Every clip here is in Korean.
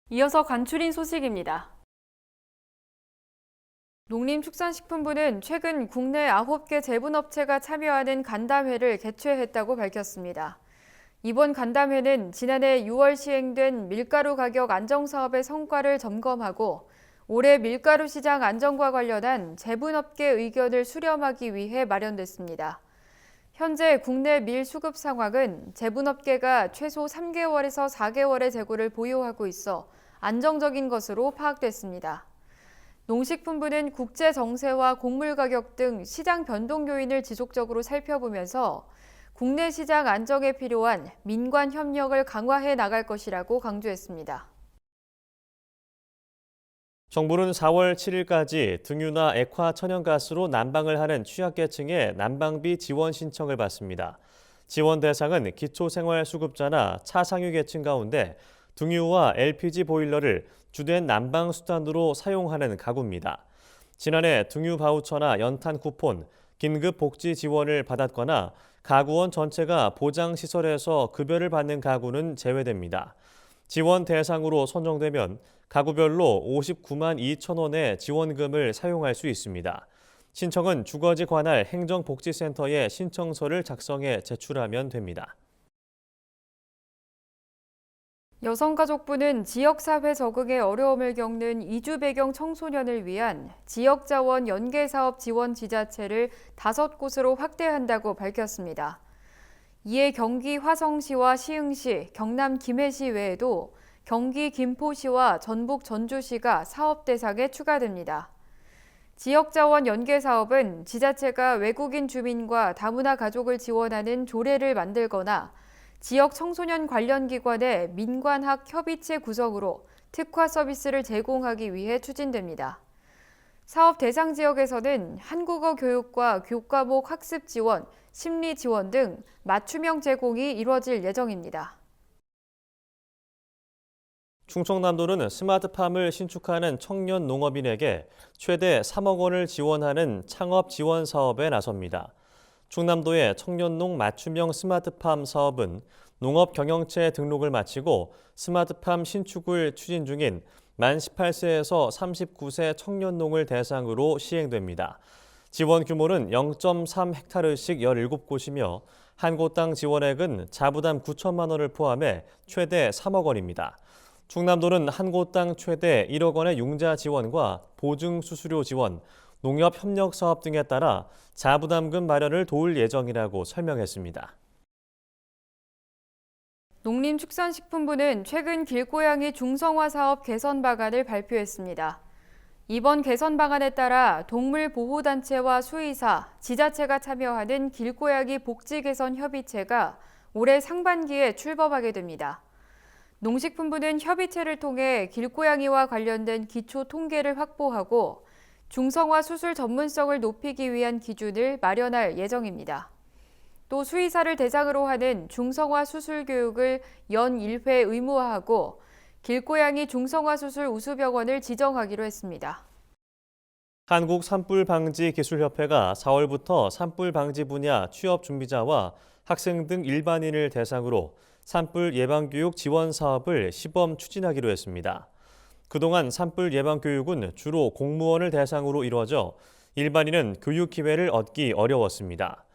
이어서 간추린 소식입니다. 농림축산식품부는 최근 국내 9개 제분업체가 참여하는 간담회를 개최했다고 밝혔습니다. 이번 간담회는 지난해 6월 시행된 밀가루 가격 안정 사업의 성과를 점검하고 올해 밀가루 시장 안정과 관련한 제분업계 의견을 수렴하기 위해 마련됐습니다. 현재 국내 밀 수급 상황은 제분업계가 최소 3개월에서 4개월의 재고를 보유하고 있어 안정적인 것으로 파악됐습니다. 농식품부는 국제 정세와 곡물 가격 등 시장 변동 요인을 지속적으로 살펴보면서 국내 시장 안정에 필요한 민관 협력을 강화해 나갈 것이라고 강조했습니다. 정부는 4월 7일까지 등유나 액화 천연가스로 난방을 하는 취약계층의 난방비 지원 신청을 받습니다. 지원 대상은 기초생활수급자나 차상위 계층 가운데 등유와 LPG 보일러를 주된 난방 수단으로 사용하는 가구입니다. 지난해 등유 바우처나 연탄 쿠폰, 긴급 복지 지원을 받았거나 가구원 전체가 보장시설에서 급여를 받는 가구는 제외됩니다. 지원 대상으로 선정되면 가구별로 59만 2천 원의 지원금을 사용할 수 있습니다. 신청은 주거지 관할 행정복지센터에 신청서를 작성해 제출하면 됩니다. 여성가족부는 지역사회 적응에 어려움을 겪는 이주 배경 청소년을 위한 지역자원 연계사업 지원 지자체를 5곳으로 확대한다고 밝혔습니다. 이에 경기 화성시와 시흥시, 경남 김해시 외에도 경기 김포시와 전북 전주시가 사업 대상에 추가됩니다. 지역자원 연계사업은 지자체가 외국인 주민과 다문화 가족을 지원하는 조례를 만들거나 지역 청소년 관련 기관의 민관학 협의체 구성으로 특화 서비스를 제공하기 위해 추진됩니다. 사업 대상 지역에서는 한국어 교육과 교과목 학습 지원, 심리 지원 등 맞춤형 제공이 이루어질 예정입니다. 충청남도는 스마트팜을 신축하는 청년 농업인에게 최대 3억 원을 지원하는 창업 지원 사업에 나섭니다. 충남도의 청년농 맞춤형 스마트팜 사업은 농업 경영체 등록을 마치고 스마트팜 신축을 추진 중인 만 18세에서 39세 청년농을 대상으로 시행됩니다. 지원 규모는 0.3헥타르씩 17곳이며 한 곳당 지원액은 자부담 9천만 원을 포함해 최대 3억 원입니다. 충남도는 한 곳당 최대 1억 원의 융자 지원과 보증 수수료 지원, 농협 협력 사업 등에 따라 자부담금 마련을 도울 예정이라고 설명했습니다. 농림축산식품부는 최근 길고양이 중성화 사업 개선 방안을 발표했습니다. 이번 개선 방안에 따라 동물보호단체와 수의사, 지자체가 참여하는 길고양이 복지 개선 협의체가 올해 상반기에 출범하게 됩니다. 농식품부는 협의체를 통해 길고양이와 관련된 기초 통계를 확보하고 중성화 수술 전문성을 높이기 위한 기준을 마련할 예정입니다. 또 수의사를 대상으로 하는 중성화 수술 교육을 연 1회 의무화하고 길고양이 중성화 수술 우수병원을 지정하기로 했습니다. 한국산불방지기술협회가 4월부터 산불 방지 분야 취업 준비자와 학생 등 일반인을 대상으로 산불 예방교육 지원 사업을 시범 추진하기로 했습니다. 그동안 산불 예방교육은 주로 공무원을 대상으로 이루어져 일반인은 교육 기회를 얻기 어려웠습니다.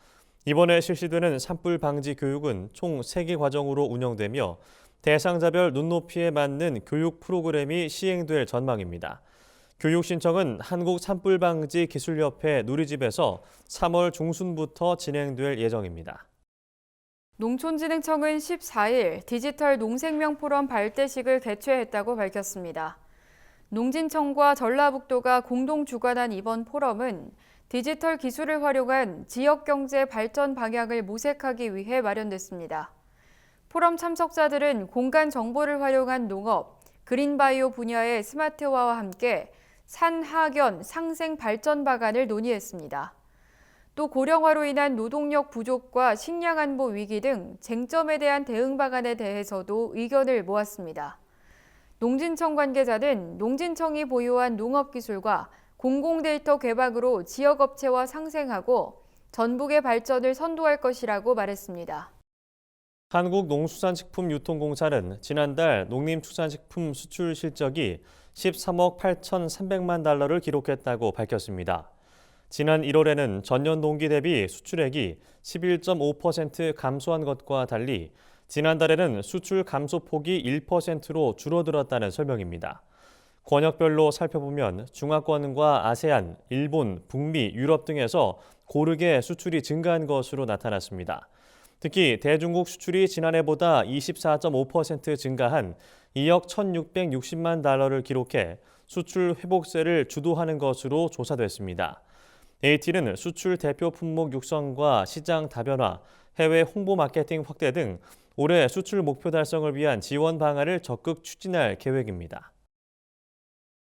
이번에 실시되는 산불 방지 교육은 총 3개 과정으로 운영되며 대상자별 눈높이에 맞는 교육 프로그램이 시행될 전망입니다. 교육 신청은 한국산불방지기술협회 누리집에서 3월 중순부터 진행될 예정입니다. 농촌진흥청은 14일 디지털 농생명 포럼 발대식을 개최했다고 밝혔습니다. 농진청과 전라북도가 공동 주관한 이번 포럼은 디지털 기술을 활용한 지역경제 발전 방향을 모색하기 위해 마련됐습니다. 포럼 참석자들은 공간 정보를 활용한 농업, 그린바이오 분야의 스마트화와 함께 산하견 상생 발전 방안을 논의했습니다. 또 고령화로 인한 노동력 부족과 식량 안보 위기 등 쟁점에 대한 대응 방안에 대해서도 의견을 모았습니다. 농진청 관계자는 농진청이 보유한 농업기술과 공공데이터 개방으로 지역업체와 상생하고 전북의 발전을 선도할 것이라고 말했습니다. 한국농수산식품유통공사는 지난달 농림축산식품 수출 실적이 13억 8,300만 달러를 기록했다고 밝혔습니다. 지난 1월에는 전년 동기 대비 수출액이 11.5% 감소한 것과 달리 지난달에는 수출 감소폭이 1%로 줄어들었다는 설명입니다. 권역별로 살펴보면 중화권과 아세안, 일본, 북미, 유럽 등에서 고르게 수출이 증가한 것으로 나타났습니다. 특히 대중국 수출이 지난해보다 24.5% 증가한 2억 1,660만 달러를 기록해 수출 회복세를 주도하는 것으로 조사됐습니다. AT는 수출 대표 품목 육성과 시장 다변화, 해외 홍보 마케팅 확대 등 올해 수출 목표 달성을 위한 지원 방안을 적극 추진할 계획입니다.